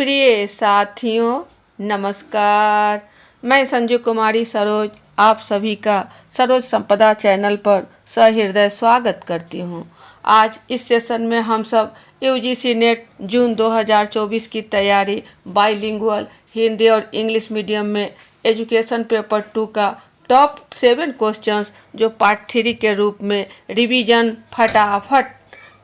प्रिय साथियों, नमस्कार। मैं संजू कुमारी सरोज आप सभी का सरोज संपदा चैनल पर सहृदय स्वागत करती हूं। आज इस सेशन में हम सब यूजीसी नेट जून 2024 की तैयारी बाइलिंगुअल हिंदी और इंग्लिश मीडियम में एजुकेशन पेपर 2 का टॉप 7 क्वेश्चंस जो पार्ट 3 के रूप में रिवीजन फटाफट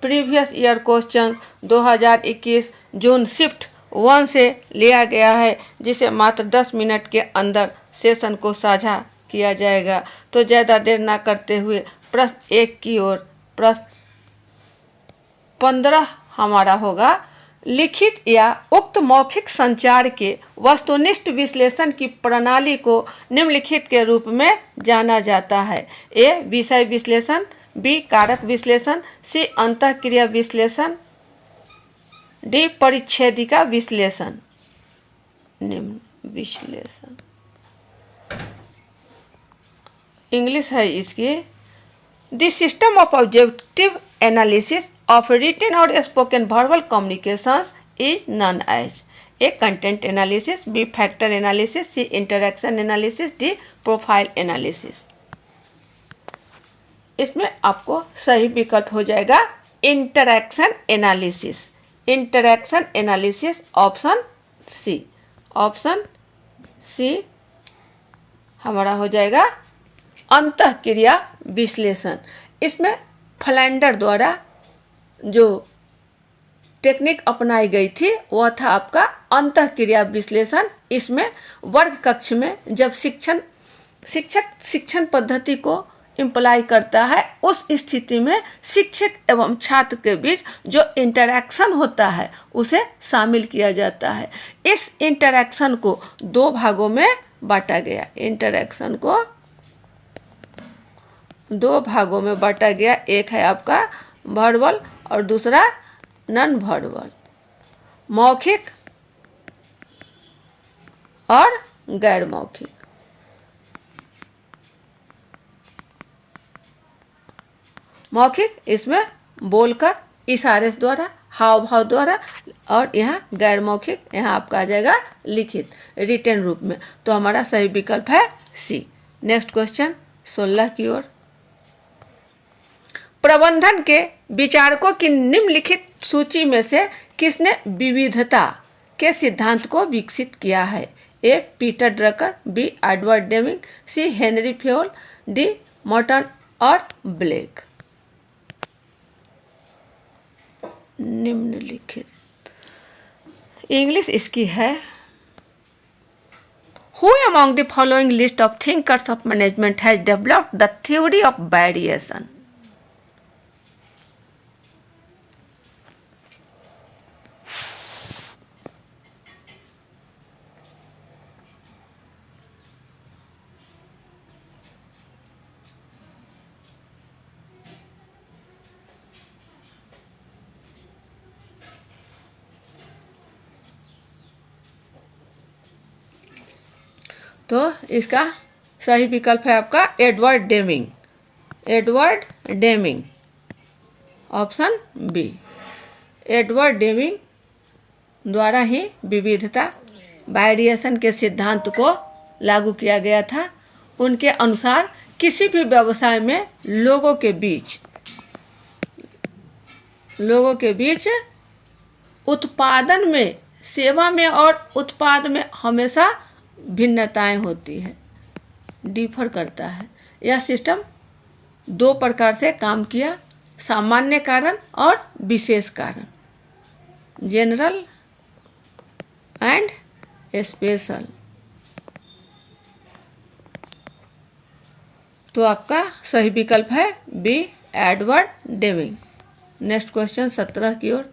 प्रीवियस ईयर क्वेश्चन 2021 जून शिफ्ट 1 से लिया गया है, जिसे मात्र 10 मिनट के अंदर सेशन को साझा किया जाएगा। तो ज़्यादा देर ना करते हुए प्रश्न 1 की ओर। प्रश्न 15 हमारा होगा, लिखित या उक्त मौखिक संचार के वस्तुनिष्ठ विश्लेषण की प्रणाली को निम्नलिखित के रूप में जाना जाता है। ए विषय विश्लेषण, बी कारक विश्लेषण, सी अंतःक्रिया विश्लेषण, डी परिच्छेदिका विश्लेषण। निम्न विश्लेषण इंग्लिश है इसकी। The system of objective analysis of written और spoken verbal communications is known as A content analysis, B factor analysis, C interaction analysis, D profile analysis. इसमें आपको सही विकल्प हो जाएगा interaction analysis. Interaction analysis option C. Option C हमारा हो जाएगा अंतःक्रिया विश्लेषण। इसमें फ्लैंडर द्वारा जो टेक्निक अपनाई गई थी वह था आपका अंतःक्रिया विश्लेषण। इसमें वर्ग कक्ष में जब शिक्षक शिक्षण पद्धति को इम्प्लाई करता है, उस स्थिति में शिक्षक एवं छात्र के बीच जो इंटरैक्शन होता है उसे शामिल किया जाता है। इस इंटरैक्शन को 2 भागों में बांटा गया। इंटरैक्शन को 2 भागों में बांटा गया। एक है आपका वर्बल और दूसरा नॉन वर्बल, मौखिक और गैर मौखिक। मौखिक इसमें बोलकर, इशारे द्वारा, हाव भाव द्वारा, और यहाँ गैर मौखिक यहाँ आपका आ जाएगा लिखित रिटन रूप में। तो हमारा सही विकल्प है सी। नेक्स्ट क्वेश्चन 16 की ओर। प्रबंधन के विचारकों की निम्नलिखित सूची में से किसने विविधता के सिद्धांत को विकसित किया है? A Peter Drucker, B Edward Deming, C Henri Fayol, D Morton और ब्लेक। निम्नलिखित इंग्लिश इसकी है। Who among the following list of thinkers of management has developed the theory of variation? तो इसका सही विकल्प है आपका Edward Deming. Edward Deming option B. Edward Deming द्वारा ही विविधता वेरिएशन के सिद्धांत को लागू किया गया था। उनके अनुसार किसी भी व्यवसाय में लोगों के बीच उत्पादन में, सेवा में और उत्पाद में हमेशा भिन्नताएं होती है, डिफर करता है। यह सिस्टम 2 प्रकार से काम किया, सामान्य कारण और विशेष कारण, जनरल एंड स्पेशल। तो आपका सही विकल्प है B Edward Deming. Next question 17 की ओर।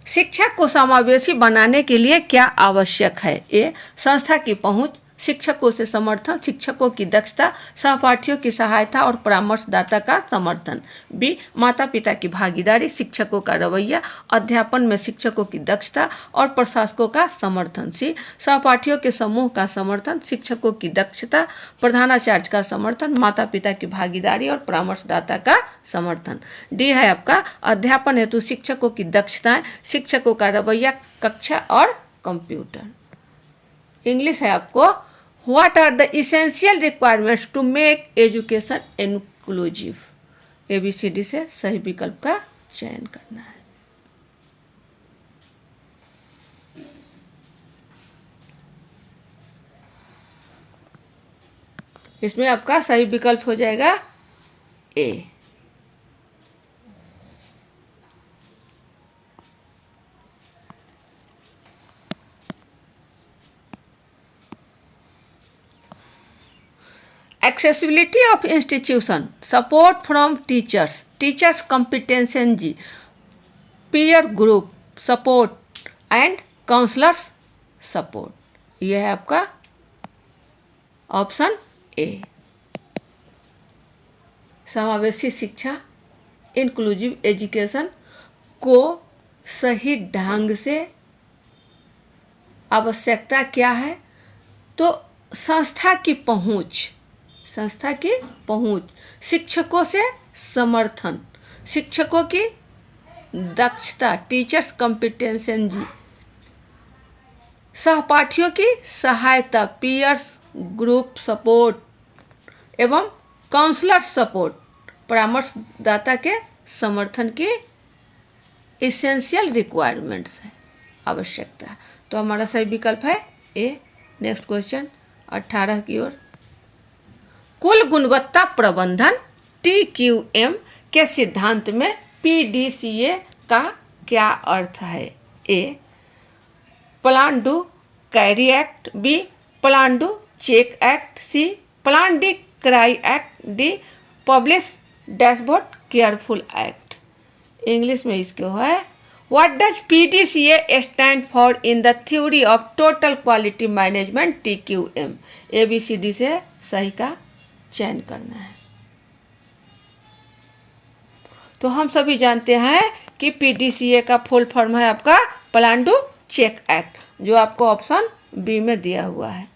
शिक्षा को समावेशी बनाने के लिए क्या आवश्यक है? ए संस्था की पहुंच, शिक्षकों से समर्थन, शिक्षकों की दक्षता, सहपाठियों की सहायता और परामर्शदाता का समर्थन। बी, माता पिता की भागीदारी, शिक्षकों का रवैया, अध्यापन में शिक्षकों की दक्षता और प्रशासकों का समर्थन। सी, सहपाठियों के समूह का समर्थन, शिक्षकों की दक्षता, प्रधानाचार्य का समर्थन, माता पिता की भागीदारी और परामर्शदाता का समर्थन। डी है आपका अध्यापन हेतु शिक्षकों की दक्षताएं, शिक्षकों का रवैया, कक्षा और कंप्यूटर। इंग्लिश है आपको what are the essential requirements to make education inclusive. ABCD से सही विकल्प का चयन करना है। इसमें आपका सही विकल्प हो जाएगा ए। Accessibility of institution, support from teachers, teachers competency, peer group support and counselors support। यह है आपका ऑप्शन ए। समावेशी शिक्षा, इंक्लूसिव एजुकेशन को सही ढंग से आवश्यकता क्या है, तो संस्था की पहुंच, शिक्षकों से समर्थन, शिक्षकों की दक्षता, टीचर्स कॉम्पिटेंसी, सहपाठियों की सहायता, पीयर्स ग्रुप सपोर्ट एवं काउंसलर सपोर्ट, परामर्शदाता के समर्थन की इसेंशियल रिक्वायरमेंट्स है, आवश्यकता। तो हमारा सही विकल्प है ए। नेक्स्ट क्वेश्चन 18 की ओर। कुल गुणवत्ता प्रबंधन TQM के सिद्धांत में PDCA का क्या अर्थ है? A, plan do carry act, B, plan do check act, C, plan D cry act, D, publish dashboard careful act. English में इसको है what does PDCA stand for in the theory of total quality management TQM। ABCD से सही का चयन करना है। तो हम सभी जानते हैं कि PDCA का फुल फॉर्म है आपका प्लान डू चेक एक्ट, जो आपको ऑप्शन बी में दिया हुआ है।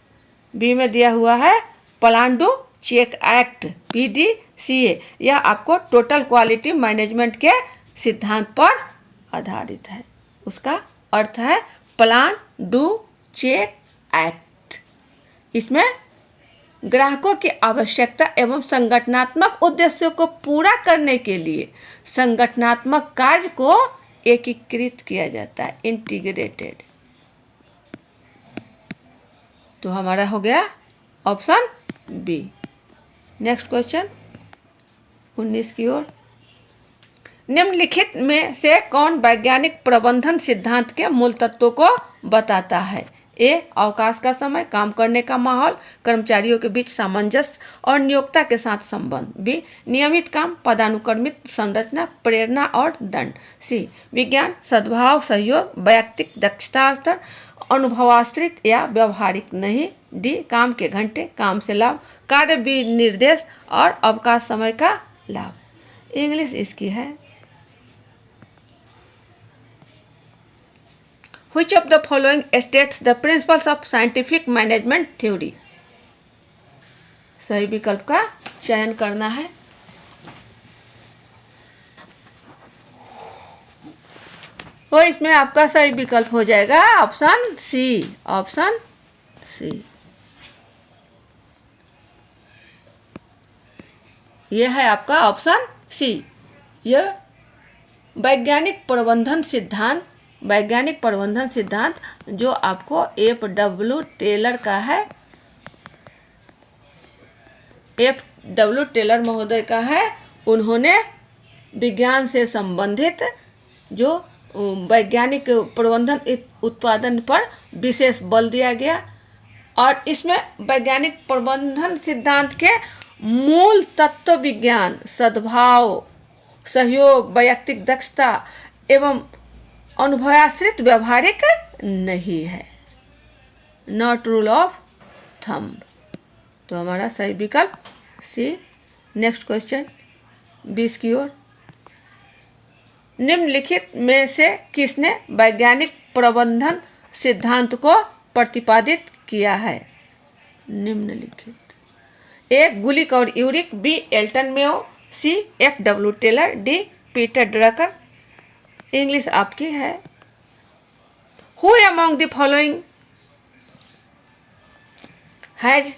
बी में दिया हुआ है plan do check act PDCA। यह आपको टोटल क्वालिटी मैनेजमेंट के सिद्धांत पर आधारित है। उसका अर्थ है प्लान डू चेक एक्ट। इसमें ग्राहकों की आवश्यकता एवं संगठनात्मक उद्देश्यों को पूरा करने के लिए संगठनात्मक कार्य को एकीकृत किया जाता है, इंटीग्रेटेड। तो हमारा हो गया ऑप्शन बी। नेक्स्ट क्वेश्चन 19 की ओर। निम्नलिखित में से कौन वैज्ञानिक प्रबंधन सिद्धांत के मूल तत्वों को बताता है? ए, अवकाश का समय, काम करने का माहौल, कर्मचारियों के बीच सामंजस्य और नियोक्ता के साथ संबंध। बी, नियमित काम, पदानुक्रमित संरचना, प्रेरणा और दंड। सी, विज्ञान, सद्भाव, सहयोग, वैयक्तिक दक्षता स्तर, अनुभवाश्रित या व्यवहारिक नहीं। डी, काम के घंटे, काम से लाभ, कार्य विनिर्देश और अवकाश समय का लाभ। इंग्लिश इसकी है Which of the following states the principles of scientific management theory? सही विकल्प का चयन करना है। तो इसमें आपका सही विकल्प हो जाएगा ऑप्शन सी। ऑप्शन सी, यह है आपका ऑप्शन सी। यह वैज्ञानिक प्रबंधन सिद्धांत जो आपको FW टेलर का है, FW टेलर महोदय का है। उन्होंने विज्ञान से संबंधित जो वैज्ञानिक प्रबंधन उत्पादन पर विशेष बल दिया गया और इसमें वैज्ञानिक प्रबंधन सिद्धांत के मूल तत्व विज्ञान, सद्भाव, सहयोग, वैयक्तिक दक्षता एवं अनुभवाश्रित व्यवहारिक नहीं है। Not rule of thumb. तो हमारा सही विकल्प सी। नेक्स्ट क्वेश्चन 20 की ओर। निम्नलिखित में से किसने वैज्ञानिक प्रबंधन सिद्धांत को प्रतिपादित किया है? निम्नलिखित। ए गुलिक और Urwick, B Elton Mayo, C F W. Taylor, D Peter Drucker. English आपकी है। Who among the following has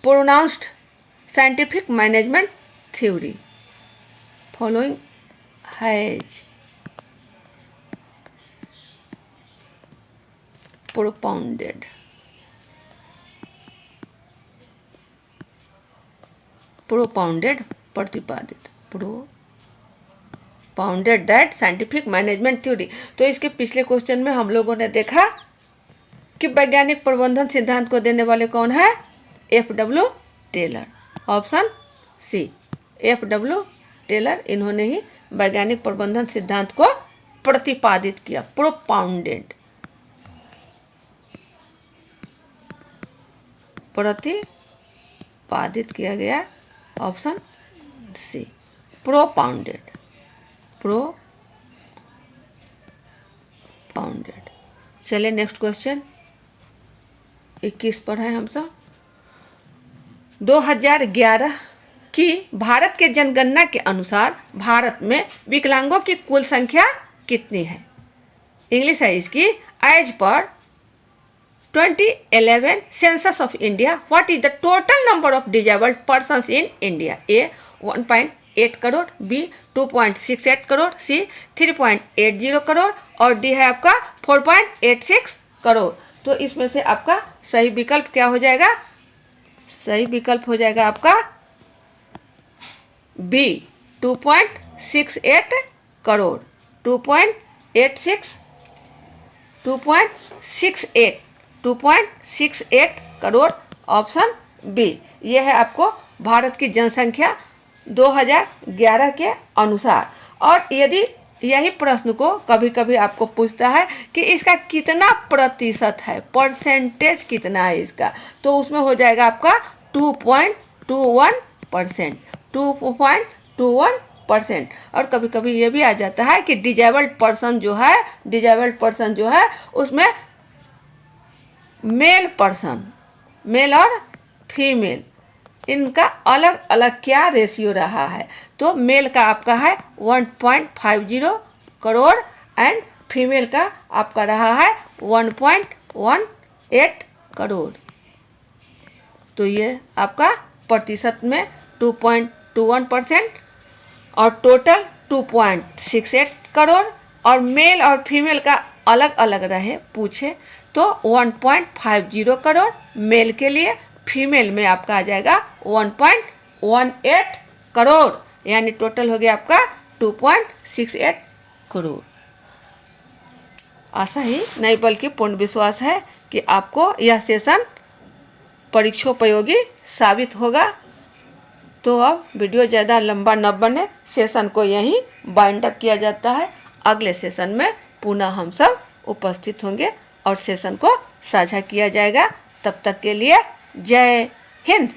pronounced scientific management theory? Following has propounded प्रतिपादित propounded that scientific management theory. तो इसके पिछले क्वेश्चन में हम लोगों ने देखा कि वैज्ञानिक प्रबंधन सिद्धांत को देने वाले कौन है? F W. Taylor. Option C F W. Taylor, इन्होंने ही वैज्ञानिक प्रबंधन सिद्धांत को प्रतिपादित किया, प्रोपाउंडेड, प्रतिपादित किया गया। Option C propounded, propounded. चलिए नेक्स्ट क्वेश्चन 21 पर है हम सब। 2011 की भारत के जनगणना के अनुसार भारत में विकलांगों की कुल संख्या कितनी है? इंग्लिश है इसकी। As per 2011 census of India, what is the total number of disabled persons in India? A 1.8 crore, B 2.68 crore, C 3.80 crore और डी है आपका 4.86 करोड़। तो इसमें से आपका सही विकल्प क्या हो जाएगा? सही विकल्प हो जाएगा आपका B 2.68 crore, 2.68 crore. Option B. यह है आपको भारत की जनसंख्या 2011 के अनुसार। और यदि यही प्रश्न को कभी कभी आपको पूछता है कि इसका कितना प्रतिशत है, परसेंटेज कितना है इसका, तो उसमें हो जाएगा आपका 2.21%, 2.21%। और कभी कभी ये भी आ जाता है कि डिजेबल्ड पर्सन जो है उसमें मेल पर्सन, मेल और फीमेल, इनका अलग अलग क्या रेशियो रहा है? तो मेल का आपका है 1.50 करोड़ एंड फीमेल का आपका रहा है 1.18 करोड़। तो ये आपका प्रतिशत में 2.21% और टोटल 2.68 करोड़। और मेल और फीमेल का अलग अलग रहे पूछे तो 1.50 करोड़ मेल के लिए, फीमेल में आपका आ जाएगा 1.18 करोड़, यानी टोटल हो गया आपका 2.68 करोड़। आशा ही नहीं बल्कि पूर्ण विश्वास है कि आपको यह सेशन परीक्षोपयोगी साबित होगा। तो अब वीडियो ज़्यादा लंबा न बने, सेशन को यहीं बाइंड अप किया जाता है। अगले सेशन में पुनः हम सब उपस्थित होंगे और सेशन को साझा किया जाएगा। तब तक के लिए जय हिंद।